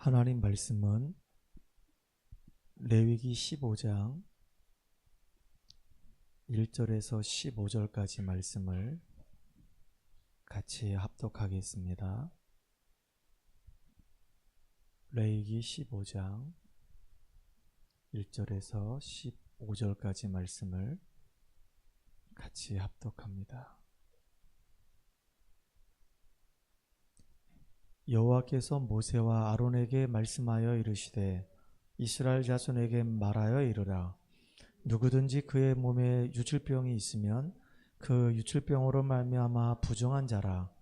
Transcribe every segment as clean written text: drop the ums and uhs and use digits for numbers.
하나님 말씀은 레위기 15장 1절에서 15절까지 말씀을 같이 합독하겠습니다. 레위기 15장 1절에서 15절까지 말씀을 같이 합독합니다. 여호와께서 모세와 아론에게 말씀하여 이르시되 이스라엘 자손에게 말하여 이르라. 누구든지 그의 몸에 유출병이 있으면 그 유출병으로 말미암아 부정한 자라.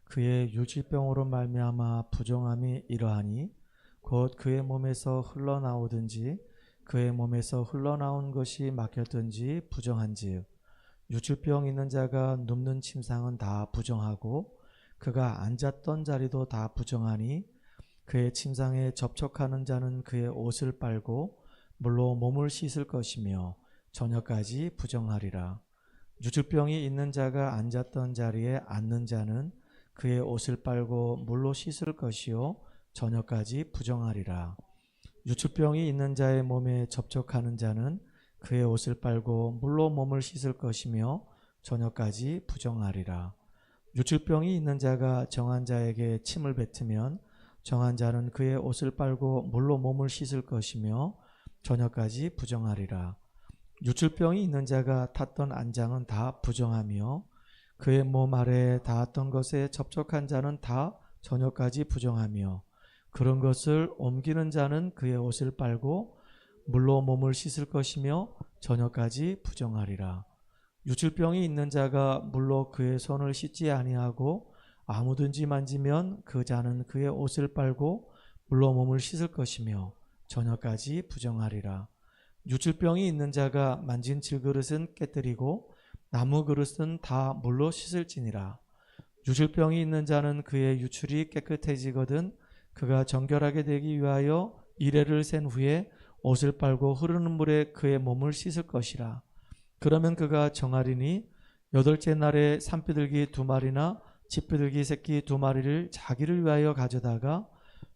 그의 유출병으로 말미암아 부정함이 이러하니 곧 그의 몸에서 흘러나오든지 그의 몸에서 흘러나온 것이 막혔든지 부정한즉 유출병 있는 자가 눕는 침상은 다 부정하고 그가 앉았던 자리도 다 부정하니 그의 침상에 접촉하는 자는 그의 옷을 빨고 물로 몸을 씻을 것이며 저녁까지 부정하리라. 유출병이 있는 자가 앉았던 자리에 앉는 자는 그의 옷을 빨고 물로 씻을 것이요 저녁까지 부정하리라. 유출병이 있는 자의 몸에 접촉하는 자는 그의 옷을 빨고 물로 몸을 씻을 것이며 저녁까지 부정하리라. 유출병이 있는 자가 정한 자에게 침을 뱉으면 정한 자는 그의 옷을 빨고 물로 몸을 씻을 것이며 저녁까지 부정하리라. 유출병이 있는 자가 탔던 안장은 다 부정하며 그의 몸 아래에 닿았던 것에 접촉한 자는 다 저녁까지 부정하며 그런 것을 옮기는 자는 그의 옷을 빨고 물로 몸을 씻을 것이며 저녁까지 부정하리라. 유출병이 있는 자가 물로 그의 손을 씻지 아니하고 아무든지 만지면 그 자는 그의 옷을 빨고 물로 몸을 씻을 것이며 저녁까지 부정하리라. 유출병이 있는 자가 만진 질그릇은 깨뜨리고 나무 그릇은 다 물로 씻을지니라. 유출병이 있는 자는 그의 유출이 깨끗해지거든 그가 정결하게 되기 위하여 이레를 센 후에 옷을 빨고 흐르는 물에 그의 몸을 씻을 것이라. 그러면 그가 정하리니 여덟째 날에 산비둘기 2마리나 집비둘기 새끼 2마리를 자기를 위하여 가져다가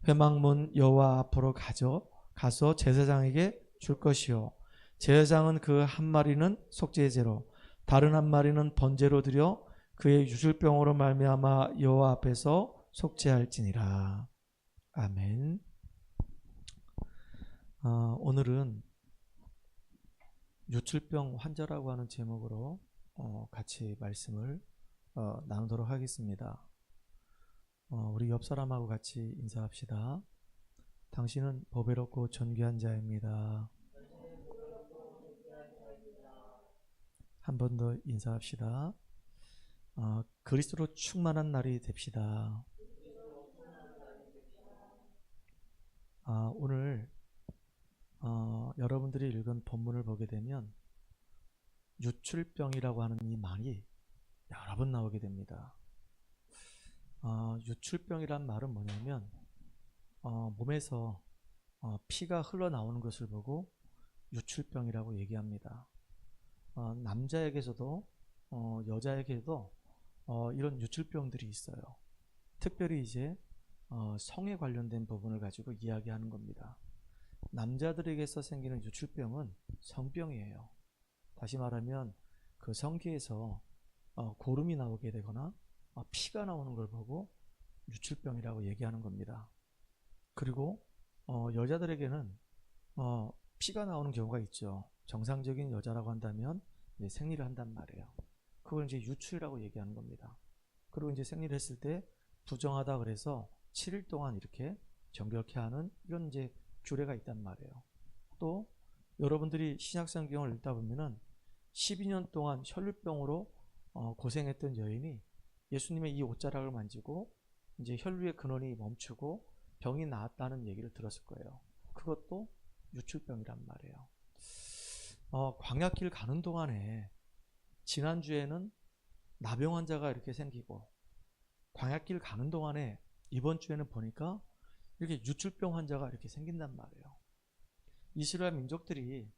회막문 여호와 앞으로 가서 제사장에게 줄 것이요 제사장은 그 1마리는 속죄제로 다른 1마리는 번제로 드려 그의 유술병으로 말미암아 여호와 앞에서 속죄할지니라. 아멘. 오늘은 유출병 환자라고 하는 제목으로 같이 말씀을 나누도록 하겠습니다. 우리 옆 사람하고 같이 인사합시다. 당신은 보배롭고 존귀한 자입니다. 한 번 더 인사합시다. 그리스도로 충만한 날이 됩시다. 오늘 여러분들이 읽은 본문을 보게 되면 유출병이라고 하는 이 말이 여러 번 나오게 됩니다. 유출병이란 말은 뭐냐면 몸에서 피가 흘러나오는 것을 보고 유출병이라고 얘기합니다. 남자에게서도 여자에게도 이런 유출병들이 있어요. 특별히 이제 성에 관련된 부분을 가지고 이야기하는 겁니다. 남자들에게서 생기는 유출병은 성병이에요. 다시 말하면 그 성기에서 고름이 나오게 되거나 피가 나오는 걸 보고 유출병이라고 얘기하는 겁니다. 그리고 여자들에게는 피가 나오는 경우가 있죠. 정상적인 여자라고 한다면 이제 생리를 한단 말이에요. 그걸 이제 유출이라고 얘기하는 겁니다. 그리고 이제 생리를 했을 때 부정하다 그래서 7일 동안 이렇게 정결케 하는 이런 이제 규례가 있단 말이에요. 또 여러분들이 신약성경을 읽다 보면은 12년 동안 혈루병으로 고생했던 여인이 예수님의 이 옷자락을 만지고 이제 혈루의 근원이 멈추고 병이 나았다는 얘기를 들었을 거예요. 그것도 유출병이란 말이에요. 광야길 가는 동안에 지난주에는 나병 환자가 이렇게 생기고 광야길 가는 동안에 이번 주에는 보니까 이렇게 유출병 환자가 이렇게 생긴단 말이에요. 이스라엘 민족들이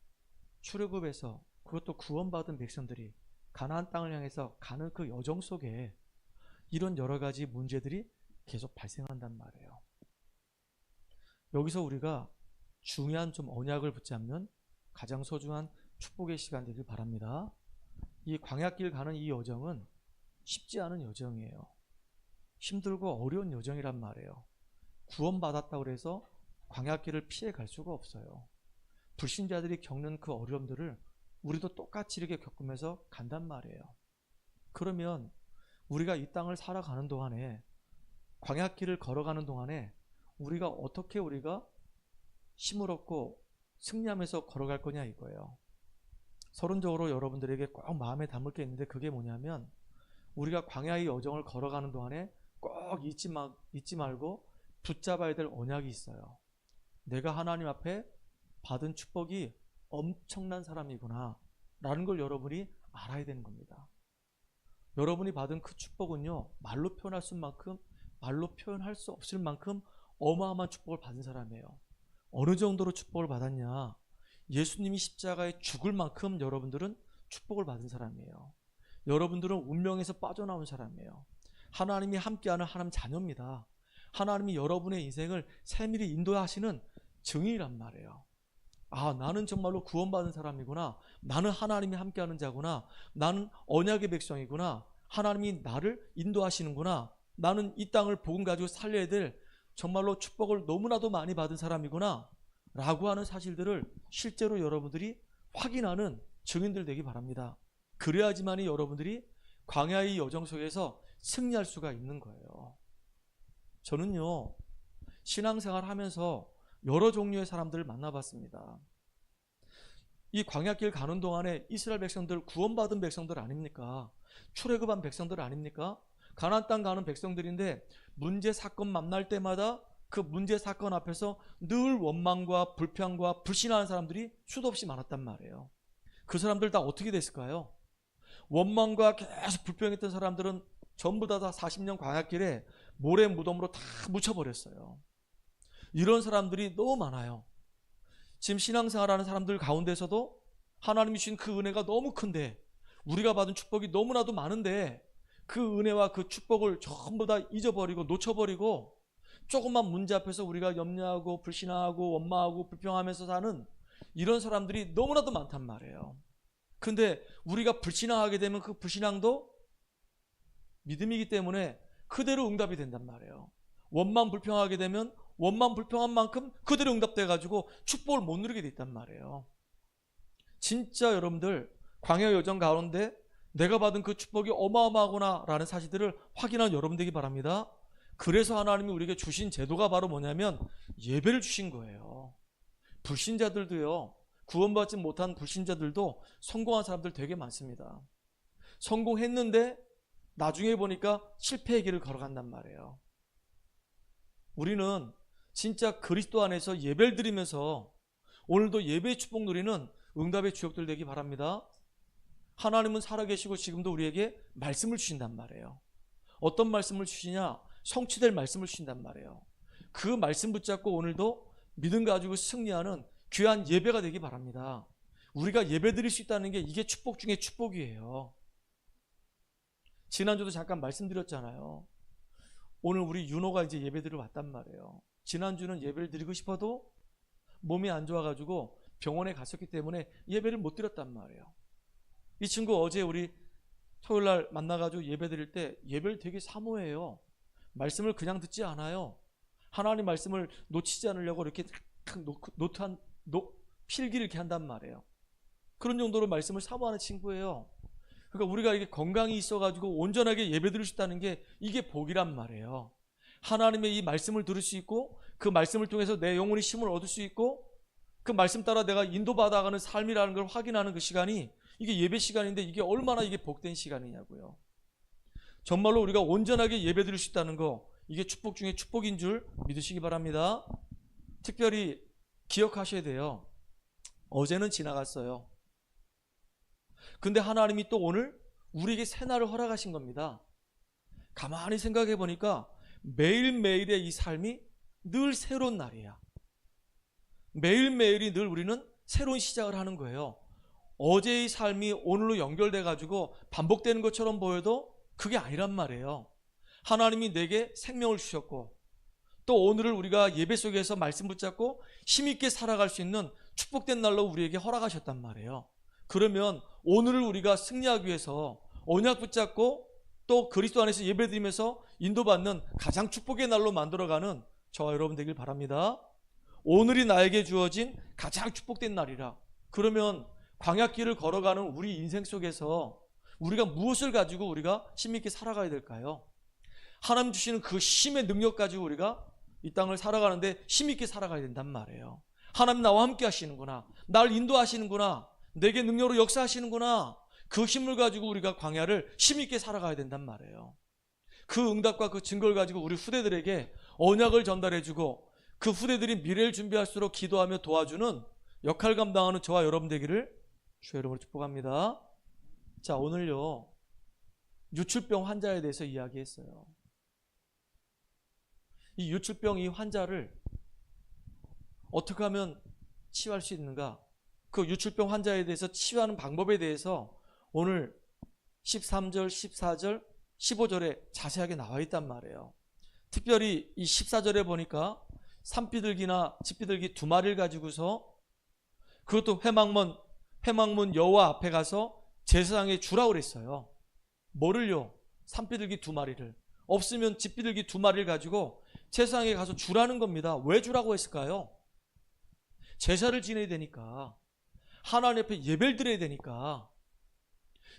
출애굽에서 그것도 구원받은 백성들이 가나안 땅을 향해서 가는 그 여정 속에 이런 여러 가지 문제들이 계속 발생한단 말이에요. 여기서 우리가 중요한 좀 언약을 붙잡는 가장 소중한 축복의 시간 되길 바랍니다. 이 광야길 가는 이 여정은 쉽지 않은 여정이에요. 힘들고 어려운 여정이란 말이에요. 구원받았다고 해서 광야길을 피해 갈 수가 없어요. 불신자들이 겪는 그 어려움들을 우리도 똑같이 이렇게 겪으면서 간단 말이에요. 그러면 우리가 이 땅을 살아가는 동안에, 광야길을 걸어가는 동안에 우리가 어떻게 우리가 힘을 얻고 승리하면서 걸어갈 거냐 이거예요. 서론적으로 여러분들에게 꼭 마음에 담을 게 있는데, 그게 뭐냐면 우리가 광야의 여정을 걸어가는 동안에 꼭 잊지 말고 붙잡아야 될 언약이 있어요. 내가 하나님 앞에 받은 축복이 엄청난 사람이구나 라는 걸 여러분이 알아야 되는 겁니다. 여러분이 받은 그 축복은요, 말로 표현할 수 없을 만큼 어마어마한 축복을 받은 사람이에요. 어느 정도로 축복을 받았냐? 예수님이 십자가에 죽을 만큼 여러분들은 축복을 받은 사람이에요. 여러분들은 운명에서 빠져나온 사람이에요. 하나님이 함께하는 하나님 자녀입니다. 하나님이 여러분의 인생을 세밀히 인도하시는 증인이란 말이에요. 아, 나는 정말로 구원받은 사람이구나. 나는 하나님이 함께하는 자구나. 나는 언약의 백성이구나. 하나님이 나를 인도하시는구나. 나는 이 땅을 복음 가지고 살려야 될 정말로 축복을 너무나도 많이 받은 사람이구나 라고 하는 사실들을 실제로 여러분들이 확인하는 증인들 되기 바랍니다. 그래야지만이 여러분들이 광야의 여정 속에서 승리할 수가 있는 거예요. 저는요, 신앙생활 하면서 여러 종류의 사람들을 만나봤습니다. 이 광야길 가는 동안에 이스라엘 백성들, 구원받은 백성들 아닙니까? 출애굽한 백성들 아닙니까? 가나안 땅 가는 백성들인데, 문제 사건 만날 때마다 그 문제 사건 앞에서 늘 원망과 불평과 불신하는 사람들이 수도 없이 많았단 말이에요. 그 사람들 다 어떻게 됐을까요? 원망과 계속 불평했던 사람들은 전부 다 40년 광야길에 모래 무덤으로 다 묻혀버렸어요. 이런 사람들이 너무 많아요. 지금 신앙생활하는 사람들 가운데서도 하나님이 주신 그 은혜가 너무 큰데, 우리가 받은 축복이 너무나도 많은데 그 은혜와 그 축복을 전부 다 잊어버리고 놓쳐버리고 조금만 문제 앞에서 우리가 염려하고 불신하고 원망하고 불평하면서 사는 이런 사람들이 너무나도 많단 말이에요. 근데 우리가 불신앙하게 되면 그 불신앙도 믿음이기 때문에 그대로 응답이 된단 말이에요. 원망 불평하게 되면 원망 불평한 만큼 그대로 응답돼 가지고 축복을 못 누리게 돼 있단 말이에요. 진짜 여러분들 광야 여정 가운데 내가 받은 그 축복이 어마어마하구나 라는 사실들을 확인한 여러분 되기 바랍니다. 그래서 하나님이 우리에게 주신 제도가 바로 뭐냐면 예배를 주신 거예요. 불신자들도요, 구원받지 못한 불신자들도 성공한 사람들 되게 많습니다. 성공했는데 나중에 보니까 실패의 길을 걸어간단 말이에요. 우리는 진짜 그리스도 안에서 예배를 드리면서 오늘도 예배의 축복 누리는 응답의 주역들 되기 바랍니다. 하나님은 살아계시고 지금도 우리에게 말씀을 주신단 말이에요. 어떤 말씀을 주시냐? 성취될 말씀을 주신단 말이에요. 그 말씀 붙잡고 오늘도 믿음 가지고 승리하는 귀한 예배가 되기 바랍니다. 우리가 예배 드릴 수 있다는 게 이게 축복 중에 축복이에요. 지난주도 잠깐 말씀드렸잖아요. 오늘 우리 윤호가 이제 예배 드리러 왔단 말이에요. 지난주는 예배를 드리고 싶어도 몸이 안 좋아가지고 병원에 갔었기 때문에 예배를 못 드렸단 말이에요. 이 친구 어제 우리 토요일날 만나가지고 예배 드릴 때 예배를 되게 사모해요. 말씀을 그냥 듣지 않아요. 하나님 말씀을 놓치지 않으려고 이렇게 필기를 이렇게 한단 말이에요. 그런 정도로 말씀을 사모하는 친구예요. 그러니까 우리가 이게 건강이 있어가지고 온전하게 예배 드릴 수 있다는 게 이게 복이란 말이에요. 하나님의 이 말씀을 들을 수 있고 그 말씀을 통해서 내 영혼이 힘을 얻을 수 있고 그 말씀 따라 내가 인도받아가는 삶이라는 걸 확인하는 그 시간이 이게 예배 시간인데 이게 얼마나 이게 복된 시간이냐고요. 정말로 우리가 온전하게 예배 드릴 수 있다는 거 이게 축복 중에 축복인 줄 믿으시기 바랍니다. 특별히 기억하셔야 돼요. 어제는 지나갔어요. 근데 하나님이 또 오늘 우리에게 새날을 허락하신 겁니다. 가만히 생각해 보니까 매일매일의 이 삶이 늘 새로운 날이야. 매일매일이 늘 우리는 새로운 시작을 하는 거예요. 어제의 삶이 오늘로 연결돼 가지고 반복되는 것처럼 보여도 그게 아니란 말이에요. 하나님이 내게 생명을 주셨고 또 오늘을 우리가 예배 속에서 말씀 붙잡고 힘있게 살아갈 수 있는 축복된 날로 우리에게 허락하셨단 말이에요. 그러면 오늘을 우리가 승리하기 위해서 언약 붙잡고 또 그리스도 안에서 예배드리면서 인도받는 가장 축복의 날로 만들어가는 저와 여러분 되길 바랍니다. 오늘이 나에게 주어진 가장 축복된 날이라. 그러면 광야길을 걸어가는 우리 인생 속에서 우리가 무엇을 가지고 우리가 힘있게 살아가야 될까요? 하나님 주시는 그 힘의 능력 가지고 우리가 이 땅을 살아가는데 힘있게 살아가야 된단 말이에요. 하나님 나와 함께 하시는구나, 날 인도하시는구나, 내게 능력으로 역사하시는구나, 그 힘을 가지고 우리가 광야를 힘있게 살아가야 된단 말이에요. 그 응답과 그 증거를 가지고 우리 후대들에게 언약을 전달해주고 그 후대들이 미래를 준비할수록 기도하며 도와주는 역할 감당하는 저와 여러분 되기를 주의 이름으로 축복합니다. 자, 오늘요 유출병 환자에 대해서 이야기했어요. 이 유출병 이 환자를 어떻게 하면 치유할 수 있는가, 그 유출병 환자에 대해서 치유하는 방법에 대해서 오늘 13절, 14절, 15절에 자세하게 나와 있단 말이에요. 특별히 이 14절에 보니까 산비둘기나 집비둘기 2마리를 가지고서 그것도 회막문 여호와 앞에 가서 제사장에 주라고 그랬어요. 뭐를요? 산비둘기 2마리를. 없으면 집비둘기 2마리를 가지고 제사장에 가서 주라는 겁니다. 왜 주라고 했을까요? 제사를 지내야 되니까, 하나님 앞에 예배를 드려야 되니까.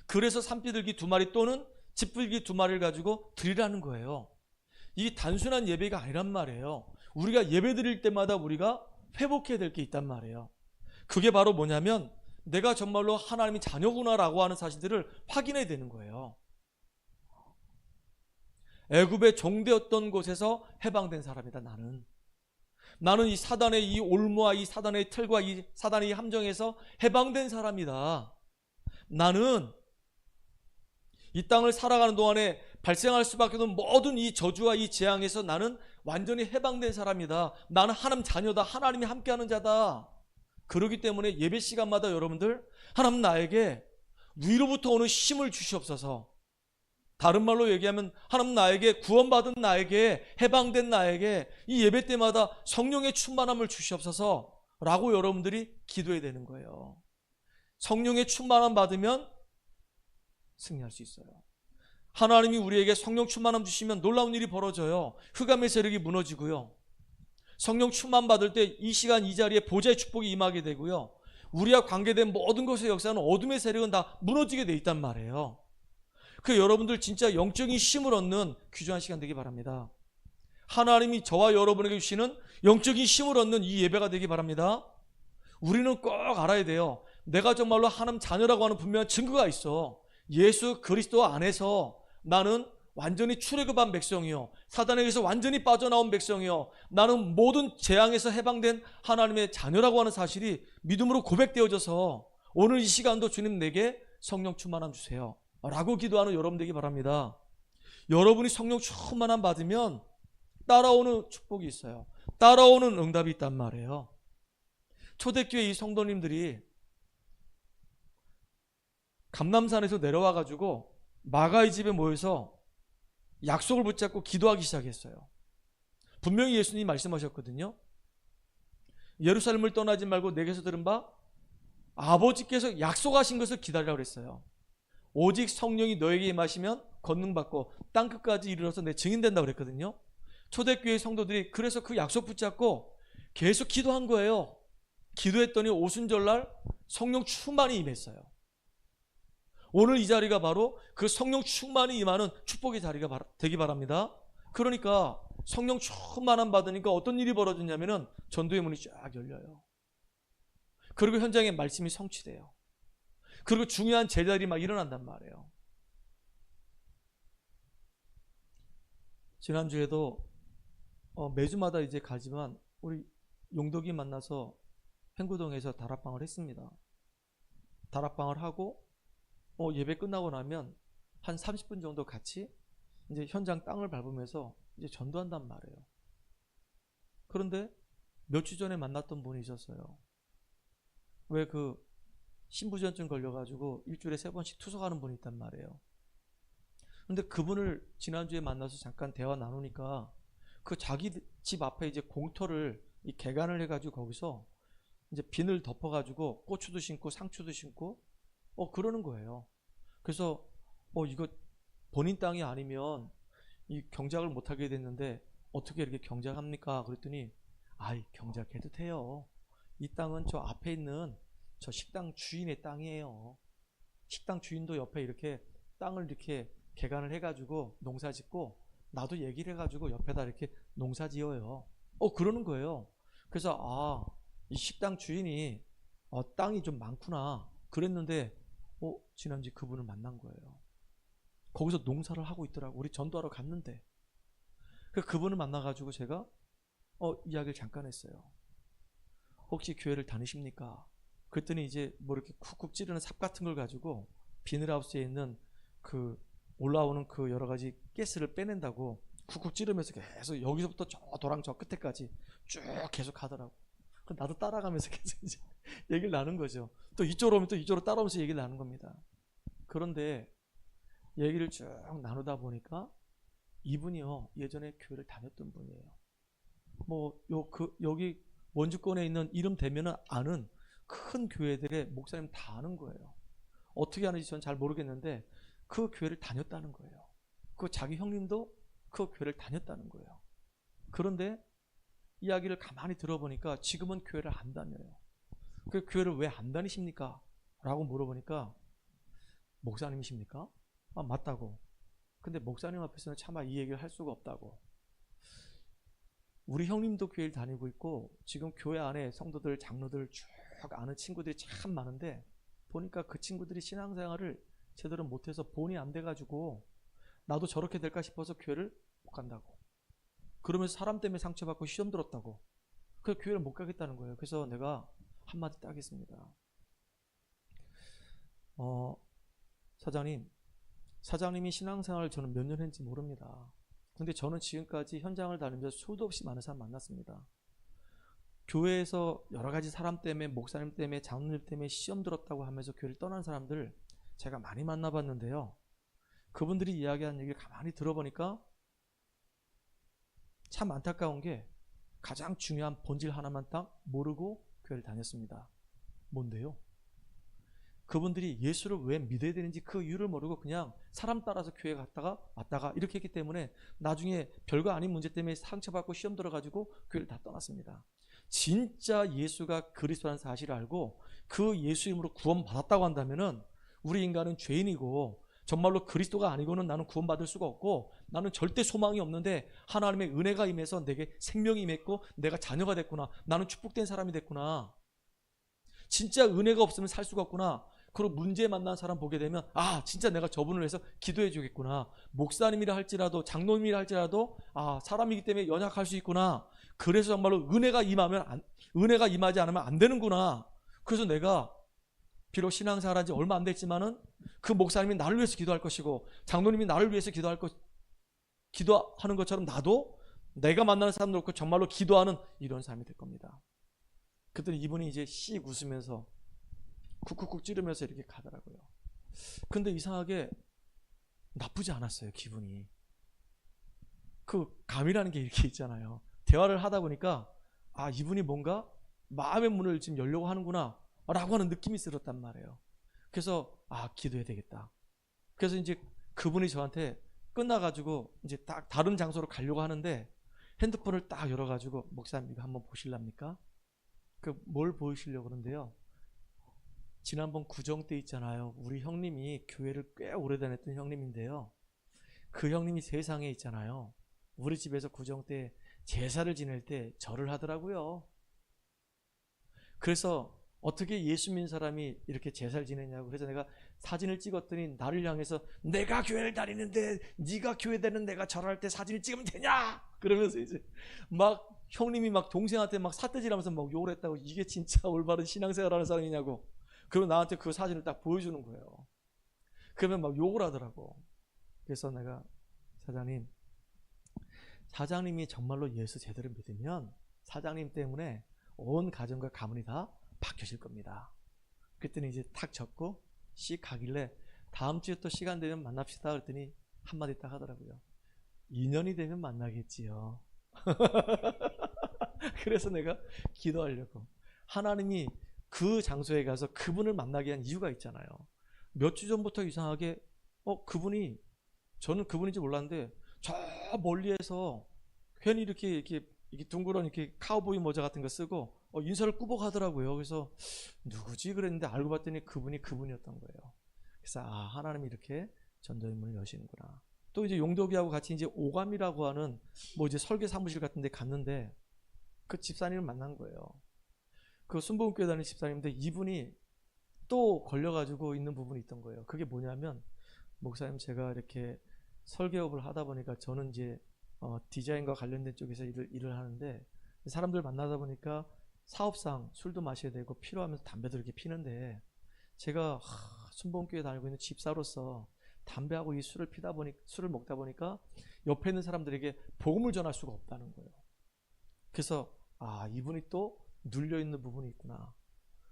그래서 산비둘기 2마리 또는 집비둘기 2마리를 가지고 드리라는 거예요. 이게 단순한 예배가 아니란 말이에요. 우리가 예배 드릴 때마다 우리가 회복해야 될 게 있단 말이에요. 그게 바로 뭐냐면 내가 정말로 하나님의 자녀구나라고 하는 사실들을 확인해야 되는 거예요. 애굽의 종되었던 곳에서 해방된 사람이다. 나는 이 사단의 이 올무와 이 사단의 틀과 이 사단의 이 함정에서 해방된 사람이다. 나는 이 땅을 살아가는 동안에 발생할 수밖에 없는 모든 이 저주와 이 재앙에서 나는 완전히 해방된 사람이다. 나는 하나님 자녀다. 하나님이 함께하는 자다. 그렇기 때문에 예배 시간마다 여러분들, 하나님 나에게 위로부터 오는 힘을 주시옵소서. 다른 말로 얘기하면 하나님 나에게, 구원받은 나에게, 해방된 나에게 이 예배 때마다 성령의 충만함을 주시옵소서 라고 여러분들이 기도해야 되는 거예요. 성령의 충만함 받으면 승리할 수 있어요. 하나님이 우리에게 성령 충만함 주시면 놀라운 일이 벌어져요. 흑암의 세력이 무너지고요. 성령 충만 받을 때 이 시간 이 자리에 보좌의 축복이 임하게 되고요. 우리와 관계된 모든 것의 역사는 어둠의 세력은 다 무너지게 돼 있단 말이에요. 그 여러분들 진짜 영적인 힘을 얻는 귀중한 시간 되기 바랍니다. 하나님이 저와 여러분에게 주시는 영적인 힘을 얻는 이 예배가 되기 바랍니다. 우리는 꼭 알아야 돼요. 내가 정말로 하나님 자녀라고 하는 분명한 증거가 있어. 예수 그리스도 안에서 나는 완전히 출애굽한 백성이요, 사단에게서 완전히 빠져나온 백성이요, 나는 모든 재앙에서 해방된 하나님의 자녀라고 하는 사실이 믿음으로 고백되어져서 오늘 이 시간도 주님 내게 성령 충만함 주세요 라고 기도하는 여러분 되기 바랍니다. 여러분이 성령 충만함 받으면 따라오는 축복이 있어요. 따라오는 응답이 있단 말이에요. 초대교회 이 성도님들이 감람산에서 내려와가지고 마가의 집에 모여서 약속을 붙잡고 기도하기 시작했어요. 분명히 예수님이 말씀하셨거든요. 예루살렘을 떠나지 말고 내게서 들은 바 아버지께서 약속하신 것을 기다리라고 그랬어요. 오직 성령이 너에게 임하시면 권능받고 땅끝까지 이르러서 내 증인된다고 그랬거든요. 초대교회 성도들이 그래서 그 약속 붙잡고 계속 기도한 거예요. 기도했더니 오순절날 성령 충만이 임했어요. 오늘 이 자리가 바로 그 성령 충만이 임하는 축복의 자리가 되기 바랍니다. 그러니까 성령 충만함 받으니까 어떤 일이 벌어졌냐면은 전도의 문이 쫙 열려요. 그리고 현장에 말씀이 성취돼요. 그리고 중요한 제자들이 막 일어난단 말이에요. 지난주에도 매주마다 이제 가지만 우리 용덕이 만나서 행구동에서 다락방을 했습니다. 다락방을 하고 예배 끝나고 나면 한 30분 정도 같이 이제 현장 땅을 밟으면서 이제 전도한단 말이에요. 그런데 몇 주 전에 만났던 분이 있었어요. 왜 그 신부전증 걸려가지고 일주일에 3번씩 투석하는 분이 있단 말이에요. 근데 그분을 지난주에 만나서 잠깐 대화 나누니까 그 자기 집 앞에 이제 공터를 이 개간을 해가지고 거기서 이제 비늘 덮어가지고 고추도 심고 상추도 심고 그러는 거예요. 그래서 이거 본인 땅이 아니면 이 경작을 못하게 됐는데 어떻게 이렇게 경작합니까? 그랬더니 아이 경작해도 돼요. 이 땅은 저 앞에 있는 저 식당 주인의 땅이에요. 식당 주인도 옆에 이렇게 땅을 이렇게 개간을 해가지고 농사 짓고 나도 얘기를 해가지고 옆에다 이렇게 농사 지어요. 그러는 거예요. 그래서 이 식당 주인이 땅이 좀 많구나 그랬는데 지난주에 그분을 만난 거예요. 거기서 농사를 하고 있더라고. 우리 전도하러 갔는데 그분을 만나가지고 제가 이야기를 잠깐 했어요. 혹시 교회를 다니십니까? 그랬더니 이제 뭐 이렇게 쿡쿡 찌르는 삽 같은 걸 가지고 비닐하우스에 있는 그 올라오는 그 여러 가지 가스를 빼낸다고 쿡쿡 찌르면서 계속 여기서부터 저 도랑 저 끝에까지 쭉 계속 하더라고. 나도 따라가면서 계속 이제 얘기를 나눈 거죠. 또 이쪽으로 오면 또 이쪽으로 따라오면서 얘기를 나눈 겁니다. 그런데 얘기를 쭉 나누다 보니까 이분이요 예전에 교회를 다녔던 분이에요. 뭐 여기 원주권에 있는 이름 대면은 아는 큰 교회들의 목사님 다 아는 거예요. 어떻게 하는지 전 잘 모르겠는데 그 교회를 다녔다는 거예요. 그 자기 형님도 그 교회를 다녔다는 거예요. 그런데 이야기를 가만히 들어보니까 지금은 교회를 안 다녀요. 그 교회를 왜 안 다니십니까? 라고 물어보니까 목사님이십니까? 맞다고. 근데 목사님 앞에서는 차마 이 얘기를 할 수가 없다고. 우리 형님도 교회를 다니고 있고 지금 교회 안에 성도들 장로들 쭉 아는 친구들이 참 많은데 보니까 그 친구들이 신앙생활을 제대로 못해서 본이 안 돼가지고 나도 저렇게 될까 싶어서 교회를 못 간다고. 그러면서 사람 때문에 상처받고 시험 들었다고. 그래서 교회를 못 가겠다는 거예요. 그래서 내가 한마디 따겠습니다. 사장님이 신앙생활을 저는 몇 년 했는지 모릅니다. 근데 저는 지금까지 현장을 다니면서 수도 없이 많은 사람 만났습니다. 교회에서 여러 가지 사람 때문에 목사님 때문에 장로님 때문에 시험 들었다고 하면서 교회를 떠난 사람들 제가 많이 만나봤는데요. 그분들이 이야기하는 얘기를 가만히 들어보니까 참 안타까운 게 가장 중요한 본질 하나만 딱 모르고 교회를 다녔습니다. 뭔데요? 그분들이 예수를 왜 믿어야 되는지 그 이유를 모르고 그냥 사람 따라서 교회 갔다가 왔다가 이렇게 했기 때문에 나중에 별거 아닌 문제 때문에 상처받고 시험 들어가지고 교회를 다 떠났습니다. 진짜 예수가 그리스도라는 사실을 알고 그 예수 이름으로 구원받았다고 한다면은 우리 인간은 죄인이고 정말로 그리스도가 아니고는 나는 구원받을 수가 없고 나는 절대 소망이 없는데 하나님의 은혜가 임해서 내게 생명이 임했고 내가 자녀가 됐구나. 나는 축복된 사람이 됐구나. 진짜 은혜가 없으면 살 수가 없구나. 그리고 문제 만난 사람 보게 되면 진짜 내가 저분을 위해서 기도해 주겠구나. 목사님이라 할지라도 장로님이라 할지라도 사람이기 때문에 연약할 수 있구나. 그래서 정말로 은혜가 임하지 않으면 안 되는구나. 그래서 내가 비록 신앙생활한 지 얼마 안 됐지만은 그 목사님이 나를 위해서 기도할 것이고 장로님이 나를 위해서 기도하는 것처럼 나도 내가 만나는 사람들 놓고 정말로 기도하는 이런 사람이 될 겁니다. 그랬더니 이분이 이제 씩 웃으면서 쿡쿡쿡 찌르면서 이렇게 가더라고요. 근데 이상하게 나쁘지 않았어요, 기분이. 그 감이라는 게 이렇게 있잖아요. 대화를 하다 보니까 이분이 뭔가 마음의 문을 지금 열려고 하는구나 라고 하는 느낌이 들었단 말이에요. 그래서 기도해야 되겠다. 그래서 이제 그분이 저한테 끝나가지고 이제 딱 다른 장소로 가려고 하는데 핸드폰을 딱 열어가지고 목사님 이거 한번 보실랍니까? 뭘 보이시려고 그러는데요. 지난번 구정 때 있잖아요. 우리 형님이 교회를 꽤 오래 다녔던 형님인데요. 그 형님이 세상에 있잖아요. 우리 집에서 구정 때 제사를 지낼 때 절을 하더라고요. 그래서 어떻게 예수 믿는 사람이 이렇게 제사를 지내냐고. 그래서 내가 사진을 찍었더니 나를 향해서 내가 교회를 다니는데 네가 교회 다니는 내가 절할 때 사진을 찍으면 되냐? 그러면서 이제 막 형님이 막 동생한테 막 삿대질하면서 막 욕을 했다고. 이게 진짜 올바른 신앙생활하는 사람이냐고. 그리고 나한테 그 사진을 딱 보여주는 거예요. 그러면 막 욕을 하더라고. 그래서 내가 사장님이 정말로 예수 제대로 믿으면 사장님 때문에 온 가정과 가문이 다 바뀌어질 겁니다. 그랬더니 이제 탁 적고 씩 가길래 다음 주에 또 시간 되면 만납시다 그랬더니 한마디 딱 하더라고요. 2년이 되면 만나겠지요. 그래서 내가 기도하려고. 하나님이 그 장소에 가서 그분을 만나게 한 이유가 있잖아요. 몇 주 전부터 이상하게 그분이, 저는 그분인지 몰랐는데 저 멀리에서 괜히 이렇게 둥그런 이렇게 카우보이 모자 같은 거 쓰고 인사를 꾸벅 하더라고요. 그래서 누구지 그랬는데 알고 봤더니 그분이었던 거예요. 그래서 하나님이 이렇게 전도의 문을 여시는구나. 또 이제 용도기하고 같이 이제 오감이라고 하는 뭐 이제 설계 사무실 같은 데 갔는데 그 집사님을 만난 거예요. 그 순복음교회 다니는 집사님인데 이분이 또 걸려가지고 있는 부분이 있던 거예요. 그게 뭐냐면, 목사님 제가 이렇게 설계업을 하다 보니까 저는 이제 디자인과 관련된 쪽에서 일을 하는데 사람들 만나다 보니까 사업상 술도 마셔야 되고 필요하면서 담배도 이렇게 피는데 제가 순복음교회 다니고 있는 집사로서 담배하고 이 술을 먹다 보니까 옆에 있는 사람들에게 복음을 전할 수가 없다는 거예요. 그래서 이분이 또 눌려 있는 부분이 있구나.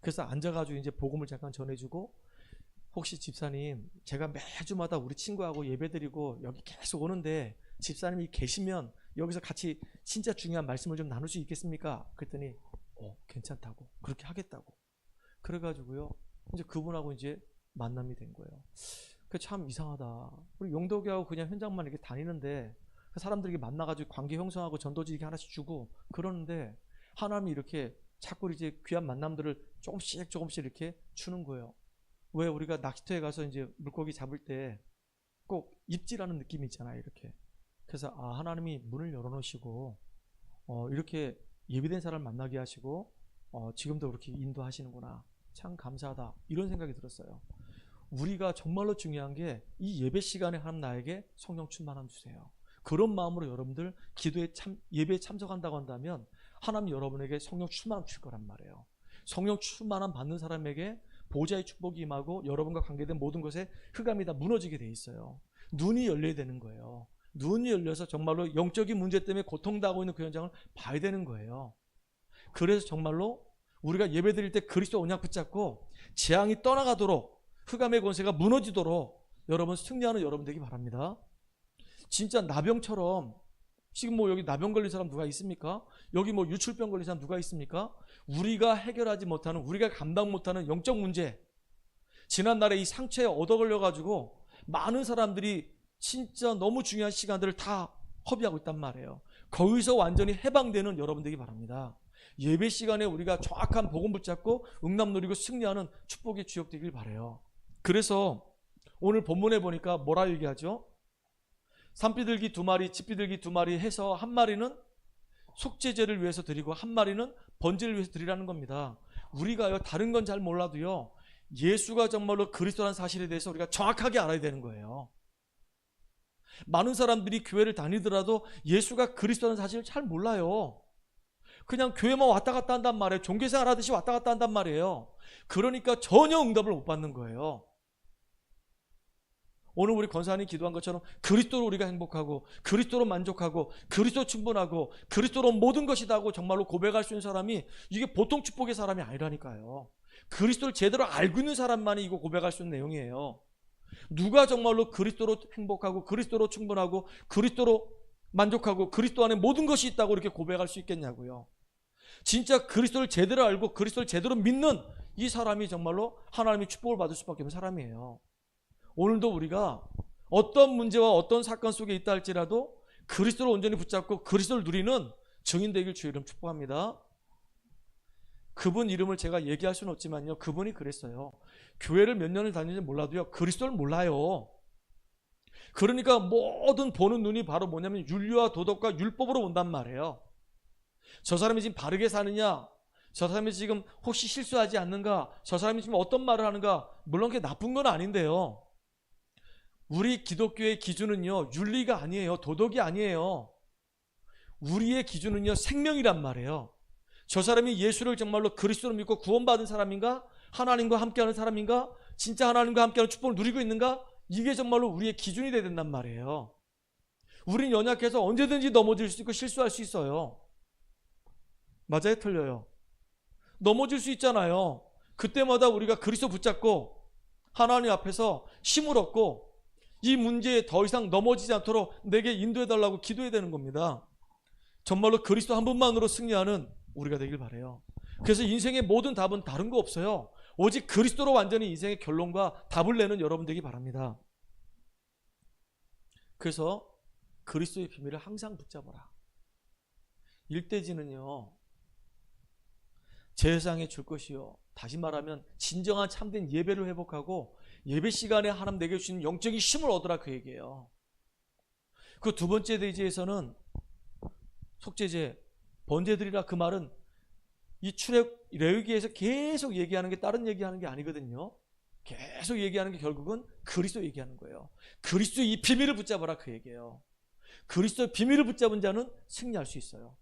그래서 앉아가지고 이제 복음을 잠깐 전해주고, 혹시 집사님, 제가 매주마다 우리 친구하고 예배드리고 여기 계속 오는데 집사님이 계시면 여기서 같이 진짜 중요한 말씀을 좀 나눌 수 있겠습니까? 그랬더니 괜찮다고, 그렇게 하겠다고. 그래가지고요 이제 그분하고 이제 만남이 된 거예요. 그 참 이상하다. 우리 용도교하고 그냥 현장만 이렇게 다니는데 그 사람들에게 만나가지고 관계 형성하고 전도지 이렇게 하나씩 주고 그러는데 하나님이 이렇게 자꾸 이제 귀한 만남들을 조금씩 이렇게 주는 거예요. 왜 우리가 낚시터에 가서 이제 물고기 잡을 때 꼭 입질하는 느낌이 있잖아요, 이렇게. 그래서 하나님이 문을 열어놓으시고 이렇게 예비된 사람을 만나게 하시고 지금도 그렇게 인도하시는구나. 참 감사하다. 이런 생각이 들었어요. 우리가 정말로 중요한 게 이 예배 시간에 하나님 나에게 성령 충만함 주세요. 그런 마음으로 여러분들 예배에 참석한다고 한다면 하나님 여러분에게 성령 충만함 줄 거란 말이에요. 성령 충만함 받는 사람에게 보좌의 축복이 임하고 여러분과 관계된 모든 것에 흑암이 다 무너지게 돼 있어요. 눈이 열려야 되는 거예요. 눈이 열려서 정말로 영적인 문제 때문에 고통당하고 있는 그 현장을 봐야 되는 거예요. 그래서 정말로 우리가 예배 드릴 때 그리스도 언약 붙잡고 재앙이 떠나가도록, 흑암의 권세가 무너지도록 여러분 승리하는 여러분 되기 바랍니다. 진짜 나병처럼, 지금 뭐 여기 나병 걸린 사람 누가 있습니까? 여기 뭐 유출병 걸린 사람 누가 있습니까? 우리가 해결하지 못하는, 우리가 감당 못하는 영적 문제, 지난날에 이 상처에 얻어 걸려가지고 많은 사람들이 진짜 너무 중요한 시간들을 다 허비하고 있단 말이에요. 거기서 완전히 해방되는 여러분 되기 바랍니다. 예배 시간에 우리가 정확한 복음 붙잡고 응답 누리고 승리하는 축복의 주역 되길 바라요. 그래서 오늘 본문에 보니까 뭐라 얘기하죠? 산비둘기 2마리, 집비둘기 2마리 해서 한 마리는 속죄제를 위해서 드리고 한 마리는 번제를 위해서 드리라는 겁니다. 우리가요 다른 건 잘 몰라도요 예수가 정말로 그리스도라는 사실에 대해서 우리가 정확하게 알아야 되는 거예요. 많은 사람들이 교회를 다니더라도 예수가 그리스도라는 사실을 잘 몰라요. 그냥 교회만 왔다 갔다 한단 말이에요. 종교생활 하듯이 왔다 갔다 한단 말이에요. 그러니까 전혀 응답을 못 받는 거예요. 오늘 우리 권사님 기도한 것처럼 그리스도로 우리가 행복하고 그리스도로 만족하고 그리스도 충분하고 그리스도로 모든 것이다 하고 정말로 고백할 수 있는 사람이 이게 보통 축복의 사람이 아니라니까요. 그리스도를 제대로 알고 있는 사람만이 이거 고백할 수 있는 내용이에요. 누가 정말로 그리스도로 행복하고 그리스도로 충분하고 그리스도로 만족하고 그리스도 안에 모든 것이 있다고 이렇게 고백할 수 있겠냐고요. 진짜 그리스도를 제대로 알고 그리스도를 제대로 믿는 이 사람이 정말로 하나님의 축복을 받을 수밖에 없는 사람이에요. 오늘도 우리가 어떤 문제와 어떤 사건 속에 있다 할지라도 그리스도를 온전히 붙잡고 그리스도를 누리는 증인 되길 주의 이름 축복합니다. 그분 이름을 제가 얘기할 수는 없지만요, 그분이 그랬어요. 교회를 몇 년을 다니는지 몰라도요 그리스도를 몰라요. 그러니까 모든 보는 눈이 바로 뭐냐면 윤리와 도덕과 율법으로 본단 말이에요. 저 사람이 지금 바르게 사느냐, 저 사람이 지금 혹시 실수하지 않는가, 저 사람이 지금 어떤 말을 하는가, 물론 그게 나쁜 건 아닌데요, 우리 기독교의 기준은요 윤리가 아니에요. 도덕이 아니에요. 우리의 기준은요 생명이란 말이에요. 저 사람이 예수를 정말로 그리스도로 믿고 구원받은 사람인가, 하나님과 함께하는 사람인가, 진짜 하나님과 함께하는 축복을 누리고 있는가, 이게 정말로 우리의 기준이 돼야 된단 말이에요. 우린 연약해서 언제든지 넘어질 수 있고 실수할 수 있어요. 맞아요, 틀려요? 넘어질 수 있잖아요. 그때마다 우리가 그리스도 붙잡고 하나님 앞에서 힘을 얻고 이 문제에 더 이상 넘어지지 않도록 내게 인도해달라고 기도해야 되는 겁니다. 정말로 그리스도 한 분만으로 승리하는 우리가 되길 바라요. 그래서 인생의 모든 답은 다른 거 없어요. 오직 그리스도로 완전히 인생의 결론과 답을 내는 여러분 되기 바랍니다. 그래서 그리스도의 비밀을 항상 붙잡아라. 일대지는요, 제사장에 줄 것이요. 다시 말하면 진정한 참된 예배를 회복하고 예배 시간에 하나님 내게 주시는 영적인 힘을 얻으라, 그 얘기예요. 그 두 번째 대지에서는 속죄제, 번제드리라, 그 말은 이 출애굽 레위기에서 계속 얘기하는 게 다른 얘기하는 게 아니거든요. 계속 얘기하는 게 결국은 그리스도 얘기하는 거예요. 그리스도의 이 비밀을 붙잡아라, 그 얘기예요. 그리스도의 비밀을 붙잡은 자는 승리할 수 있어요.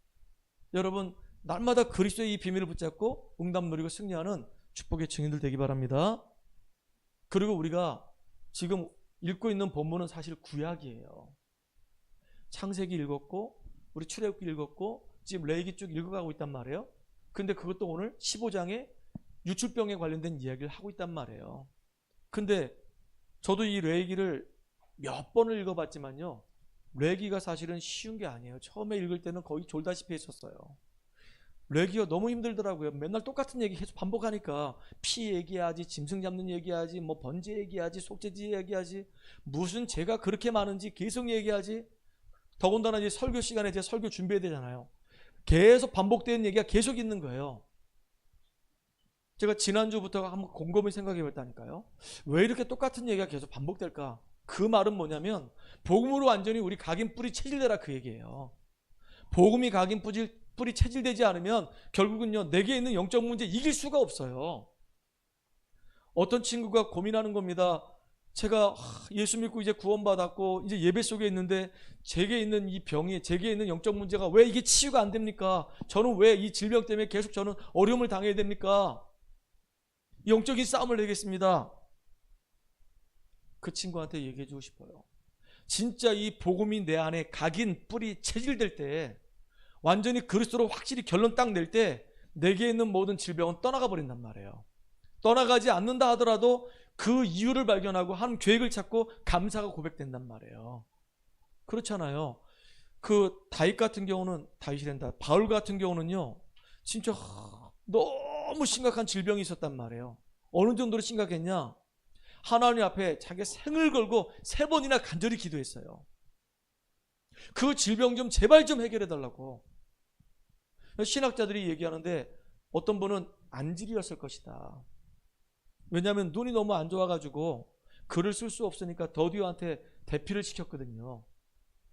여러분, 날마다 그리스도의 이 비밀을 붙잡고 응답 누리고 승리하는 축복의 증인들 되기 바랍니다. 그리고 우리가 지금 읽고 있는 본문은 사실 구약이에요. 창세기 읽었고 우리 출애굽기 읽었고 지금 레위기 쭉 읽어가고 있단 말이에요. 근데 그것도 오늘 15장에 유출병에 관련된 이야기를 하고 있단 말이에요. 근데 저도 이 레위기를 몇 번을 읽어봤지만요, 레위기가 사실은 쉬운 게 아니에요. 처음에 읽을 때는 거의 졸다시피 했었어요. 레위기가 너무 힘들더라고요. 맨날 똑같은 얘기 계속 반복하니까 피 얘기하지, 짐승 잡는 얘기하지, 뭐 번제 얘기하지, 속죄제 얘기하지, 무슨 죄가 그렇게 많은지 계속 얘기하지. 더군다나 이제 설교 시간에 제 설교 준비해야 되잖아요. 계속 반복되는 얘기가 계속 있는 거예요. 제가 지난주부터 한번 곰곰이 생각해 봤다니까요. 왜 이렇게 똑같은 얘기가 계속 반복될까? 그 말은 뭐냐면 복음으로 완전히 우리 각인 뿌리 체질되라, 그 얘기예요. 복음이 각인 뿌리 체질되지 않으면 결국은요, 내게 있는 영적 문제 이길 수가 없어요. 어떤 친구가 고민하는 겁니다. 제가 예수 믿고 이제 구원받았고 이제 예배 속에 있는데 제게 있는 이 병이, 제게 있는 영적 문제가 왜 이게 치유가 안 됩니까? 저는 왜 이 질병 때문에 계속 저는 어려움을 당해야 됩니까? 영적인 싸움을 내겠습니다. 그 친구한테 얘기해 주고 싶어요. 진짜 이 복음이 내 안에 각인 뿌리 체질될 때, 완전히 그리스도로 확실히 결론 딱 낼 때 내게 있는 모든 질병은 떠나가 버린단 말이에요. 떠나가지 않는다 하더라도 그 이유를 발견하고 하나님 계획을 찾고 감사가 고백된단 말이에요. 그렇잖아요. 그 다윗 같은 경우는, 다윗이란다, 바울 같은 경우는요, 진짜 너무 심각한 질병이 있었단 말이에요. 어느 정도로 심각했냐? 하나님 앞에 자기 생을 걸고 3번이나 간절히 기도했어요. 그 질병 좀 제발 좀 해결해 달라고. 신학자들이 얘기하는데 어떤 분은 안질이었을 것이다. 왜냐하면 눈이 너무 안 좋아가지고 글을 쓸 수 없으니까 더디오한테 대피를 시켰거든요.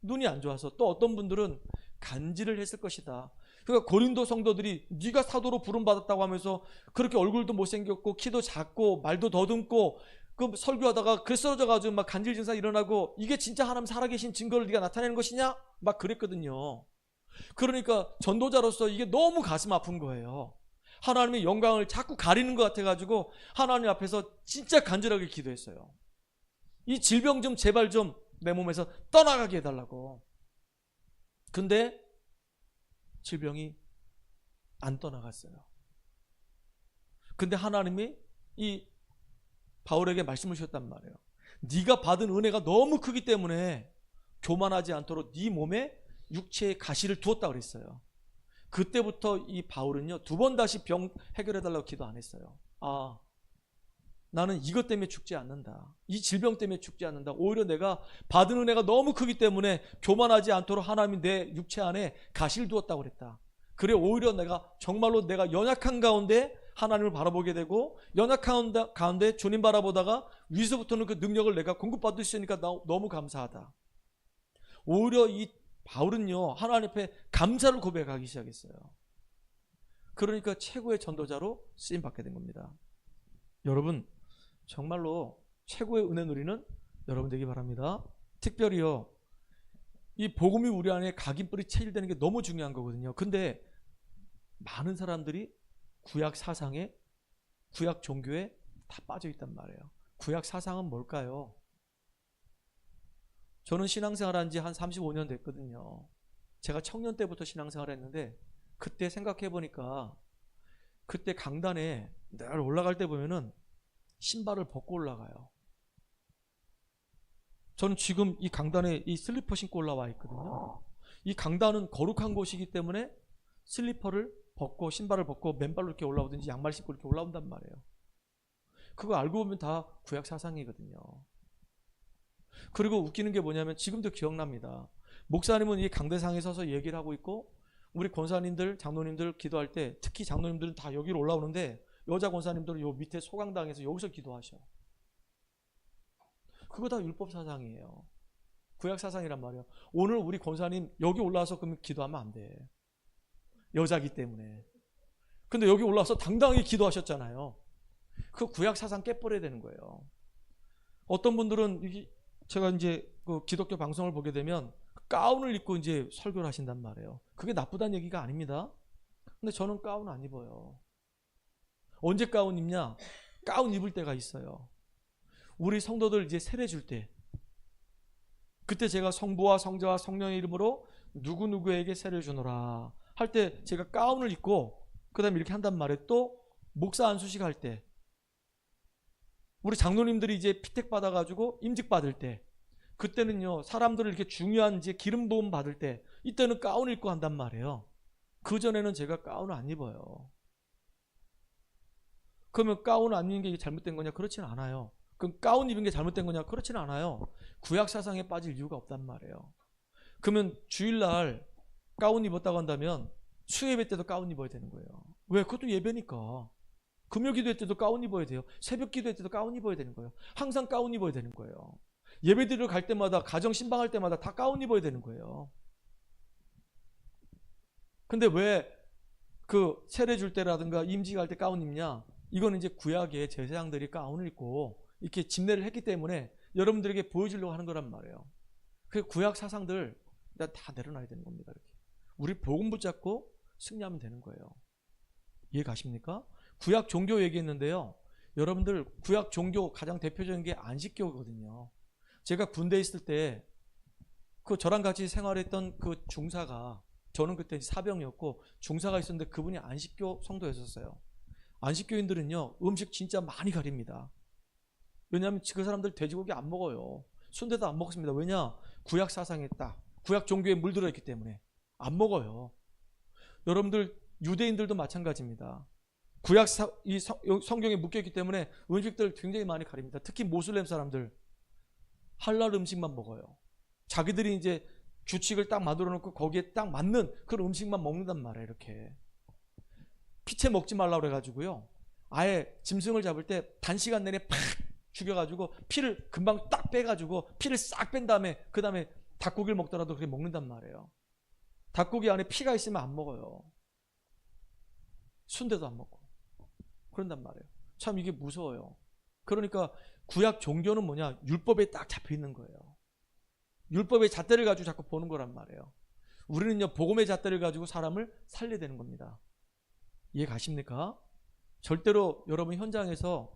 눈이 안 좋아서. 또 어떤 분들은 간질을 했을 것이다. 그러니까 고린도 성도들이 네가 사도로 부름받았다고 하면서 그렇게 얼굴도 못생겼고 키도 작고 말도 더듬고 그 설교하다가 글 쓰러져가지고 막 간질 증상 일어나고, 이게 진짜 하나님 살아계신 증거를 네가 나타내는 것이냐? 막 그랬거든요. 그러니까 전도자로서 이게 너무 가슴 아픈 거예요. 하나님의 영광을 자꾸 가리는 것 같아가지고 하나님 앞에서 진짜 간절하게 기도했어요. 이 질병 좀 제발 좀 내 몸에서 떠나가게 해달라고. 근데 질병이 안 떠나갔어요. 근데 하나님이 이 바울에게 말씀을 주셨단 말이에요. 네가 받은 은혜가 너무 크기 때문에 교만하지 않도록 네 몸에 육체의 가시를 두었다 그랬어요. 그때부터 이 바울은요, 2번 다시 병 해결해달라고 기도 안 했어요. 아, 나는 이것 때문에 죽지 않는다. 이 질병 때문에 죽지 않는다. 오히려 내가 받은 은혜가 너무 크기 때문에 교만하지 않도록 하나님이 내 육체 안에 가시를 두었다고 그랬다. 그래 오히려 내가 정말로 내가 연약한 가운데 하나님을 바라보게 되고, 연약한 가운데 주님 바라보다가 위서부터는 그 능력을 내가 공급받을 수 있으니까 너무 감사하다. 오히려 이 바울은요, 하나님 앞에 감사를 고백하기 시작했어요. 그러니까 최고의 전도자로 쓰임받게 된 겁니다. 여러분, 정말로 최고의 은혜 누리는 여러분 되기 바랍니다. 특별히요, 이 복음이 우리 안에 각인뿌리 체질되는 게 너무 중요한 거거든요. 근데 많은 사람들이 구약 사상에, 구약 종교에 다 빠져 있단 말이에요. 구약 사상은 뭘까요? 저는 신앙생활 한 지 한 35년 됐거든요. 제가 청년 때부터 신앙생활 했는데, 그때 생각해 보니까 그때 강단에 늘 올라갈 때 보면은 신발을 벗고 올라가요. 저는 지금 이 강단에 이 슬리퍼 신고 올라와 있거든요. 이 강단은 거룩한 곳이기 때문에 슬리퍼를 벗고 신발을 벗고 맨발로 이렇게 올라오든지 양말 신고 이렇게 올라온단 말이에요. 그거 알고 보면 다 구약 사상이거든요. 그리고 웃기는 게 뭐냐면 지금도 기억납니다. 목사님은 이 강대상에 서서 얘기를 하고 있고 우리 권사님들, 장로님들 기도할 때 특히 장로님들은 다 여기로 올라오는데 여자 권사님들은 요 밑에 소강당에서 여기서 기도하셔. 그거 다 율법 사상이에요. 구약 사상이란 말이에요. 오늘 우리 권사님 여기 올라와서 그러면 기도하면 안 돼. 여자기 때문에. 근데 여기 올라와서 당당하게 기도하셨잖아요. 그 구약 사상 깨버려야 되는 거예요. 어떤 분들은 제가 이제 그 기독교 방송을 보게 되면 가운을 입고 이제 설교를 하신단 말이에요. 그게 나쁘다는 얘기가 아닙니다. 근데 저는 가운 안 입어요. 언제 가운 입냐? 가운 입을 때가 있어요. 우리 성도들 이제 세례 줄 때, 그때 제가 성부와 성자와 성령의 이름으로 누구누구에게 세례를 주노라 할 때 제가 가운을 입고 그 다음에 이렇게 한단 말이에요. 또 목사 안수식 할 때, 우리 장로님들이 이제 피택 받아가지고 임직 받을 때, 그때는요 사람들을 이렇게 중요한 이제 기름 부음 받을 때 이때는 가운을 입고 한단 말이에요. 그 전에는 제가 가운을 안 입어요. 그러면 가운 안 입는 게 잘못된 거냐? 그렇지는 않아요. 그럼 가운 입은 게 잘못된 거냐? 그렇지는 않아요. 구약 사상에 빠질 이유가 없단 말이에요. 그러면 주일날 가운 입었다고 한다면 수예배 때도 가운 입어야 되는 거예요. 왜? 그것도 예배니까. 금요 기도회 때도 가운 입어야 돼요. 새벽 기도회 때도 가운 입어야 되는 거예요. 항상 가운 입어야 되는 거예요. 예배 드리러 갈 때마다, 가정 신방할 때마다 다 가운 입어야 되는 거예요. 근데 왜 그 세례 줄 때라든가 임직할 때 가운 입냐? 이거는 이제 구약의 제사장들이 가운을 입고 이렇게 집례를 했기 때문에 여러분들에게 보여주려고 하는 거란 말이에요. 그 구약 사상들 다 내려놔야 되는 겁니다. 이렇게. 우리 복음 붙잡고 승리하면 되는 거예요. 이해 가십니까? 구약 종교 얘기했는데요. 여러분들 구약 종교 가장 대표적인 게 안식교거든요. 제가 군대에 있을 때 그 저랑 같이 생활했던 그 중사가, 저는 그때 사병이었고 중사가 있었는데 그분이 안식교 성도였었어요. 안식교인들은요 음식 진짜 많이 가립니다. 왜냐하면 그 사람들 돼지고기 안 먹어요. 순대도 안 먹습니다. 왜냐? 구약 사상에 딱 구약 종교에 물들어 있기 때문에 안 먹어요. 여러분들 유대인들도 마찬가지입니다. 구약 성경에 묶여있기 때문에 음식들 굉장히 많이 가립니다. 특히 모슬렘 사람들 할랄 음식만 먹어요. 자기들이 이제 규칙을 딱 만들어 놓고 거기에 딱 맞는 그런 음식만 먹는단 말이에요. 이렇게 피채 먹지 말라고 그래가지고요 아예 짐승을 잡을 때 단시간 내내 팍 죽여가지고 피를 금방 딱 빼가지고 피를 싹 뺀 다음에 그 다음에 닭고기를 먹더라도 그렇게 먹는단 말이에요. 닭고기 안에 피가 있으면 안 먹어요. 순대도 안 먹고 그런단 말이에요. 참 이게 무서워요. 그러니까 구약 종교는 뭐냐? 율법에 딱 잡혀 있는 거예요. 율법의 잣대를 가지고 자꾸 보는 거란 말이에요. 우리는요 복음의 잣대를 가지고 사람을 살려야 되는 겁니다. 이해 가십니까? 절대로 여러분 현장에서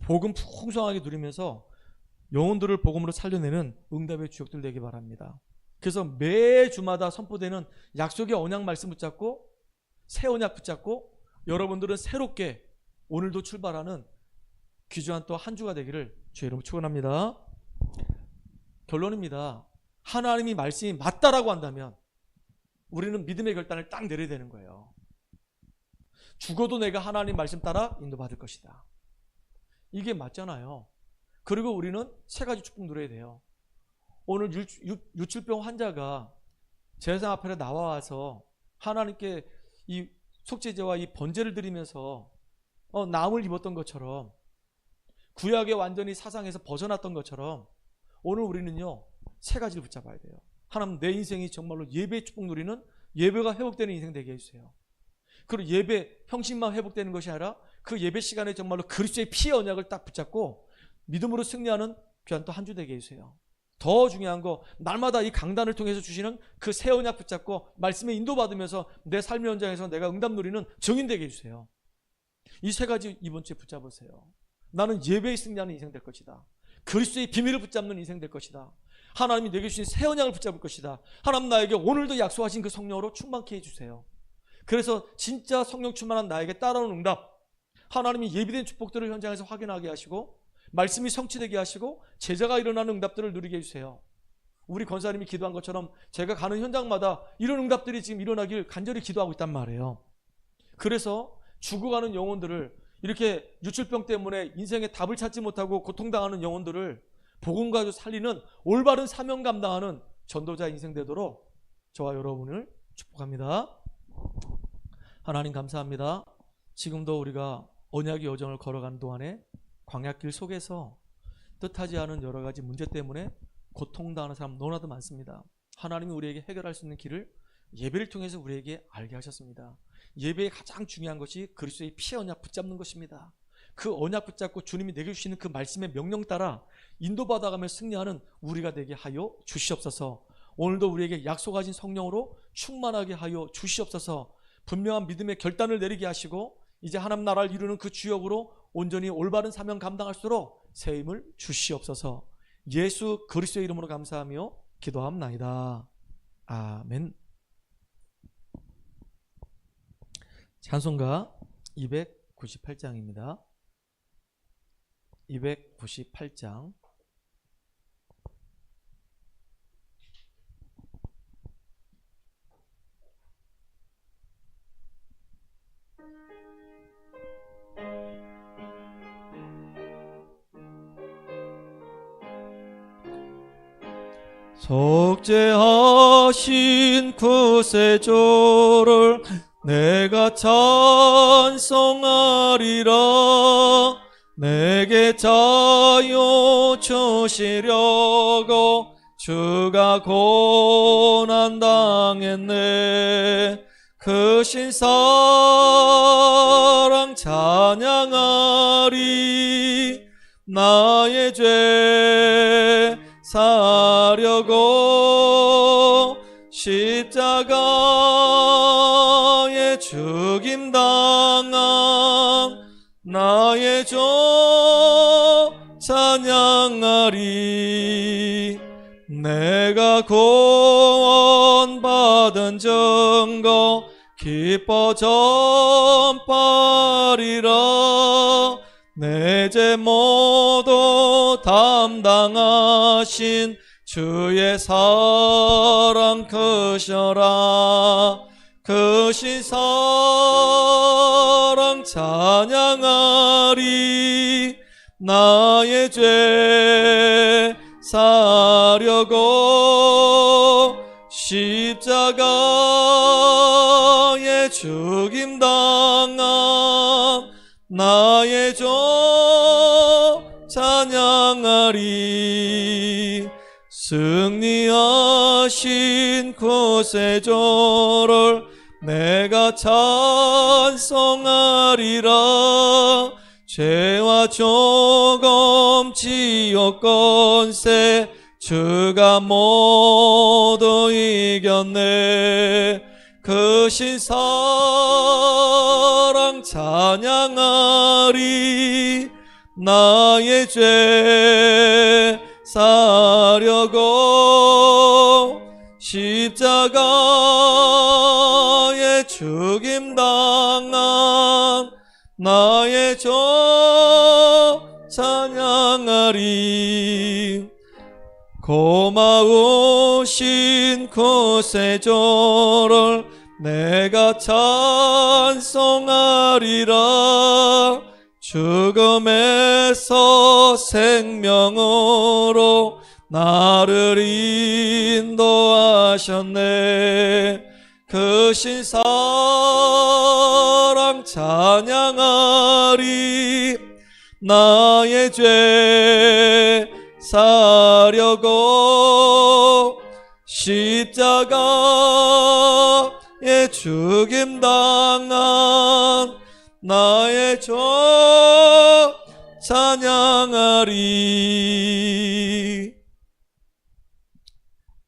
복음 풍성하게 누리면서 영혼들을 복음으로 살려내는 응답의 주역들 되기 바랍니다. 그래서 매주마다 선포되는 약속의 언약 말씀 붙잡고 새 언약 붙잡고 여러분들은 새롭게 오늘도 출발하는 귀중한 또 한 주가 되기를 주의 이름으로 축원합니다. 결론입니다. 하나님이 말씀이 맞다라고 한다면 우리는 믿음의 결단을 딱 내려야 되는 거예요. 죽어도 내가 하나님 말씀 따라 인도받을 것이다. 이게 맞잖아요. 그리고 우리는 세 가지 축복 누려야 돼요. 오늘 유출병 환자가 제사장 앞에 나와서 하나님께 이 속죄제와 이 번제를 드리면서 나음을 입었던 것처럼 구약의 완전히 사상에서 벗어났던 것처럼 오늘 우리는요 세 가지를 붙잡아야 돼요. 하나님 내 인생이 정말로 예배의 축복 누리는 예배가 회복되는 인생 되게 해주세요. 그리고 예배 형식만 회복되는 것이 아니라 그 예배 시간에 정말로 그리스도의 피의 언약을 딱 붙잡고 믿음으로 승리하는 귀한 또 한 주 되게 해주세요. 더 중요한 거 날마다 이 강단을 통해서 주시는 그 새 언약 붙잡고 말씀에 인도받으면서 내 삶의 현장에서 내가 응답 누리는 증인 되게 해주세요. 이 세 가지 이번 주에 붙잡으세요. 나는 예배에 승리하는 인생 될 것이다. 그리스도의 비밀을 붙잡는 인생 될 것이다. 하나님이 내게 주신 새 언약을 붙잡을 것이다. 하나님 나에게 오늘도 약속하신 그 성령으로 충만케 해주세요. 그래서 진짜 성령 충만한 나에게 따라오는 응답, 하나님이 예비된 축복들을 현장에서 확인하게 하시고 말씀이 성취되게 하시고 제자가 일어나는 응답들을 누리게 해주세요. 우리 권사님이 기도한 것처럼 제가 가는 현장마다 이런 응답들이 지금 일어나길 간절히 기도하고 있단 말이에요. 그래서 죽어가는 영혼들을, 이렇게 유출병 때문에 인생의 답을 찾지 못하고 고통당하는 영혼들을 복음 가지고 살리는 올바른 사명 감당하는 전도자 인생 되도록 저와 여러분을 축복합니다. 하나님 감사합니다. 지금도 우리가 언약의 여정을 걸어가는 동안에 광야길 속에서 뜻하지 않은 여러 가지 문제 때문에 고통당하는 사람 너무나도 많습니다. 하나님이 우리에게 해결할 수 있는 길을 예배를 통해서 우리에게 알게 하셨습니다. 예배의 가장 중요한 것이 그리스도의 피의 언약 붙잡는 것입니다. 그 언약 붙잡고 주님이 내게 주시는 그 말씀의 명령 따라 인도받아가며 승리하는 우리가 되게 하여 주시옵소서. 오늘도 우리에게 약속하신 성령으로 충만하게 하여 주시옵소서. 분명한 믿음의 결단을 내리게 하시고 이제 하나님 나라를 이루는 그 주역으로 온전히 올바른 사명 감당할수록 새 힘을 주시옵소서. 예수 그리스도의 이름으로 감사하며 기도합나이다. 아멘. 찬송가 298장입니다. 298장. 속죄하신 구세주를 내가 찬송하리라. 내게 자유 주시려고 주가 고난 당했네. 그 신사랑 찬양하리. 나의 죄 사려고 십자가에 죽임 당한 나의 주 찬양하리. 내가 구원받은 증거 기뻐 전파리라. 내 죄 모두 담당하신 주의 사랑 크셔라. 크신 사랑 찬양하리. 나의 죄 사려고 십자가에 죽임 당한 나의 주 찬양하리. 승리하신 구세주를 내가 찬송하리라. 죄와 죽음 지옥 권세 주가 모두 이겼네. 크신 사랑 찬양하리. 나의 죄 사려고 십자가에 죽임 당한 나의 주 찬양하리. 고마우신 구세주를 내가 찬송하리라. 죽음에서 생명으로 나를 인도하셨네. 크신 사랑 찬양하리. 나의 죄 사려고 십자가에 죽임 당한 나의 주 찬양하리.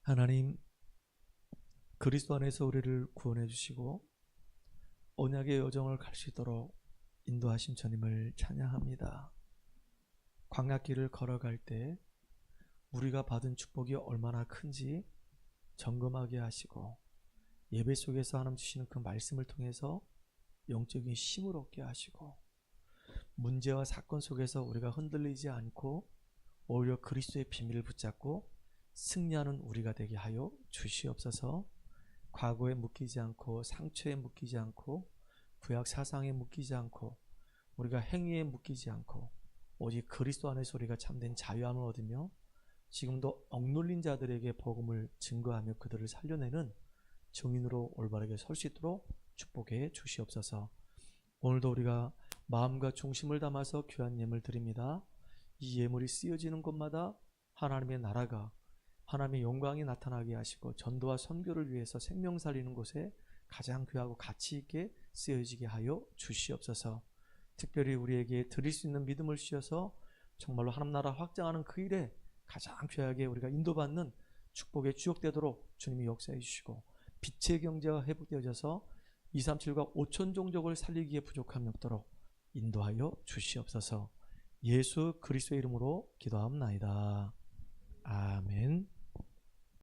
하나님, 그리스도 안에서 우리를 구원해 주시고 언약의 여정을 갈 수 있도록 인도하신 주님을 찬양합니다. 광야길을 걸어갈 때 우리가 받은 축복이 얼마나 큰지 점검하게 하시고 예배 속에서 하나님 주시는 그 말씀을 통해서 영적인 힘을 얻게 하시고 문제와 사건 속에서 우리가 흔들리지 않고 오히려 그리스도의 비밀을 붙잡고 승리하는 우리가 되게 하여 주시옵소서. 과거에 묶이지 않고 상처에 묶이지 않고 구약 사상에 묶이지 않고 우리가 행위에 묶이지 않고 오직 그리스도 안에서 우리가 참된 자유함을 얻으며 지금도 억눌린 자들에게 복음을 증거하며 그들을 살려내는 증인으로 올바르게 설 수 있도록 축복해 주시옵소서. 오늘도 우리가 마음과 중심을 담아서 귀한 예물 드립니다. 이 예물이 쓰여지는 곳마다 하나님의 나라가, 하나님의 영광이 나타나게 하시고 전도와 선교를 위해서 생명 살리는 곳에 가장 귀하고 가치 있게 쓰여지게 하여 주시옵소서. 특별히 우리에게 드릴 수 있는 믿음을 주셔서 정말로 하나님 나라 확장하는 그 일에 가장 귀하게 우리가 인도받는 축복의 주역되도록 주님이 역사해 주시고 빛의 경제가 회복되어져서 237과 5천 종족을 살리기에 부족함이 없도록 인도하여 주시옵소서. 예수 그리스도의 이름으로 기도합나이다.